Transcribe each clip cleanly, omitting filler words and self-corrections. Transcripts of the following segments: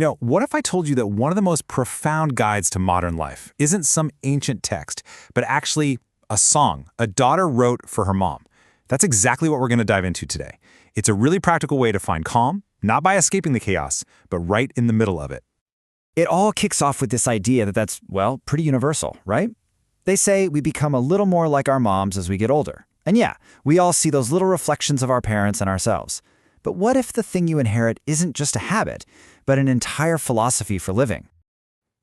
What if I told you that one of the most profound guides to modern life isn't some ancient text, but actually a song a daughter wrote for her mom? That's exactly what we're going to dive into today. It's a really practical way to find calm, not by escaping the chaos, but right in the middle of it. It all kicks off with this idea that's, well, pretty universal, right? They say we become a little more like our moms as we get older. And yeah, we all see those little reflections of our parents and ourselves. But what if the thing you inherit isn't just a habit, but an entire philosophy for living?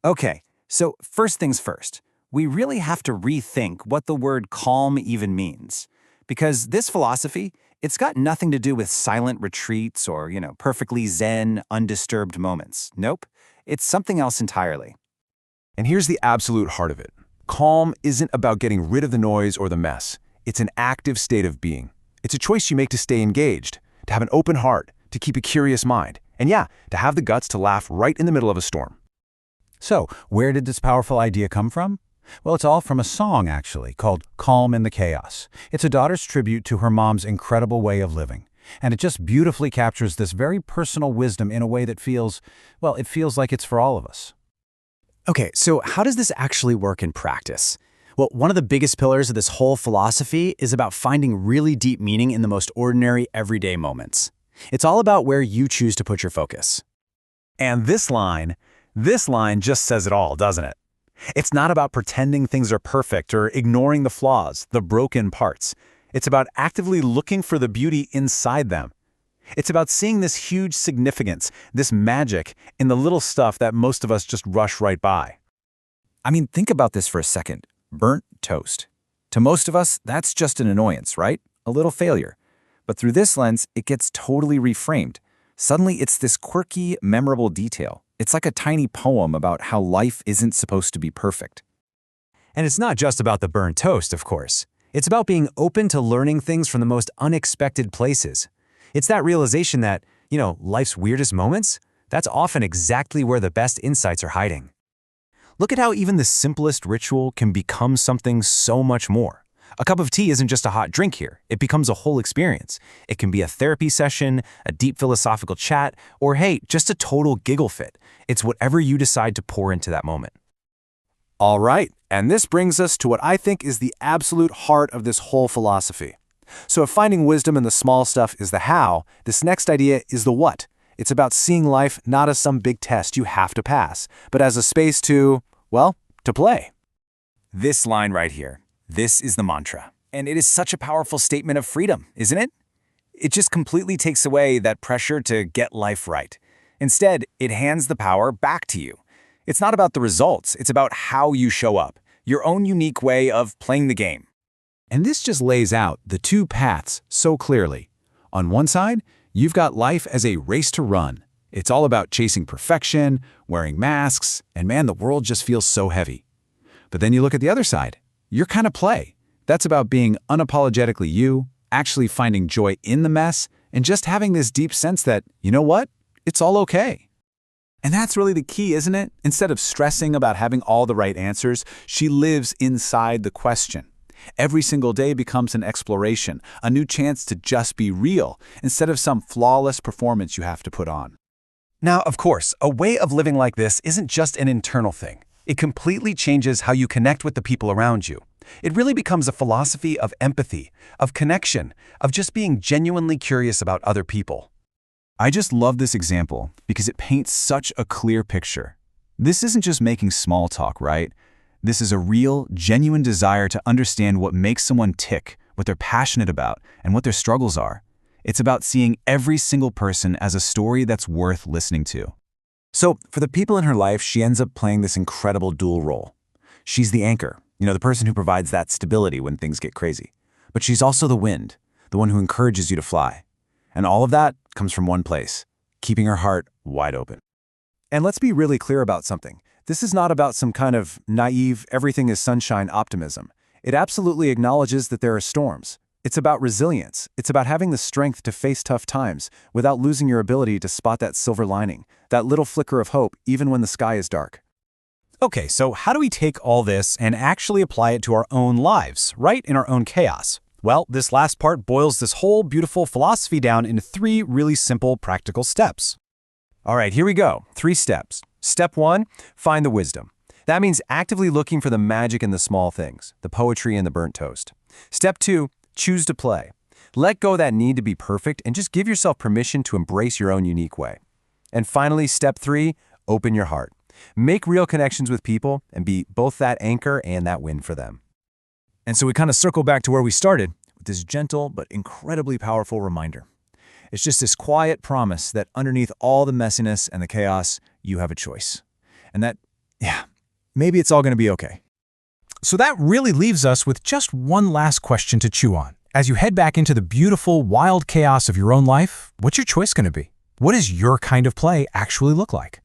Okay, so first things first, we really have to rethink what the word calm even means. Because this philosophy, it's got nothing to do with silent retreats or, perfectly zen, undisturbed moments. Nope, it's something else entirely. And here's the absolute heart of it. Calm isn't about getting rid of the noise or the mess. It's an active state of being. It's a choice you make to stay engaged, to have an open heart, to keep a curious mind, and yeah, to have the guts to laugh right in the middle of a storm. So, where did this powerful idea come from? Well, it's all from a song, actually, called Calm in the Chaos. It's a daughter's tribute to her mom's incredible way of living. And it just beautifully captures this very personal wisdom in a way that feels like it's for all of us. Okay, so how does this actually work in practice? Well, one of the biggest pillars of this whole philosophy is about finding really deep meaning in the most ordinary, everyday moments. It's all about where you choose to put your focus. And this line just says it all, doesn't it? It's not about pretending things are perfect or ignoring the flaws, the broken parts. It's about actively looking for the beauty inside them. It's about seeing this huge significance, this magic, in the little stuff that most of us just rush right by. I mean, think about this for a second. Burnt toast. To most of us, that's just an annoyance, right? A little failure. But through this lens, it gets totally reframed. Suddenly, it's this quirky, memorable detail. It's like a tiny poem about how life isn't supposed to be perfect. And it's not just about the burnt toast, of course. It's about being open to learning things from the most unexpected places. It's that realization that, life's weirdest moments, that's often exactly where the best insights are hiding. Look at how even the simplest ritual can become something so much more. A cup of tea isn't just a hot drink here. It becomes a whole experience. It can be a therapy session, a deep philosophical chat, or hey, just a total giggle fit. It's whatever you decide to pour into that moment. All right, and this brings us to what I think is the absolute heart of this whole philosophy. So if finding wisdom in the small stuff is the how, this next idea is the what. It's about seeing life not as some big test you have to pass, but as a space to play. This line right here, this is the mantra. And it is such a powerful statement of freedom, isn't it? It just completely takes away that pressure to get life right. Instead, it hands the power back to you. It's not about the results, it's about how you show up, your own unique way of playing the game. And this just lays out the two paths so clearly. On one side, you've got life as a race to run. It's all about chasing perfection, wearing masks, and man, the world just feels so heavy. But then you look at the other side. You're kind of play. That's about being unapologetically you, actually finding joy in the mess, and just having this deep sense that, you know what? It's all okay. And that's really the key, isn't it? Instead of stressing about having all the right answers, she lives inside the question. Every single day becomes an exploration, a new chance to just be real, instead of some flawless performance you have to put on. Now, of course, a way of living like this isn't just an internal thing. It completely changes how you connect with the people around you. It really becomes a philosophy of empathy, of connection, of just being genuinely curious about other people. I just love this example because it paints such a clear picture. This isn't just making small talk, right? This is a real, genuine desire to understand what makes someone tick, what they're passionate about, and what their struggles are. It's about seeing every single person as a story that's worth listening to. So, for the people in her life, she ends up playing this incredible dual role. She's the anchor, the person who provides that stability when things get crazy. But she's also the wind, the one who encourages you to fly. And all of that comes from one place, keeping her heart wide open. And let's be really clear about something. This is not about some kind of naive, everything is sunshine optimism. It absolutely acknowledges that there are storms. It's about resilience. It's about having the strength to face tough times without losing your ability to spot that silver lining, that little flicker of hope, even when the sky is dark. Okay, so how do we take all this and actually apply it to our own lives, right in our own chaos? Well, this last part boils this whole beautiful philosophy down into 3 really simple, practical steps. All right, here we go. 3 steps. Step 1, find the wisdom. That means actively looking for the magic in the small things, the poetry in the burnt toast. Step 2, choose to play. Let go of that need to be perfect and just give yourself permission to embrace your own unique way. And finally, step 3, open your heart. Make real connections with people and be both that anchor and that wind for them. And so we kind of circle back to where we started with this gentle but incredibly powerful reminder. It's just this quiet promise that underneath all the messiness and the chaos, you have a choice. And that, maybe it's all going to be okay. So that really leaves us with just one last question to chew on. As you head back into the beautiful, wild chaos of your own life, what's your choice going to be? What does your kind of play actually look like?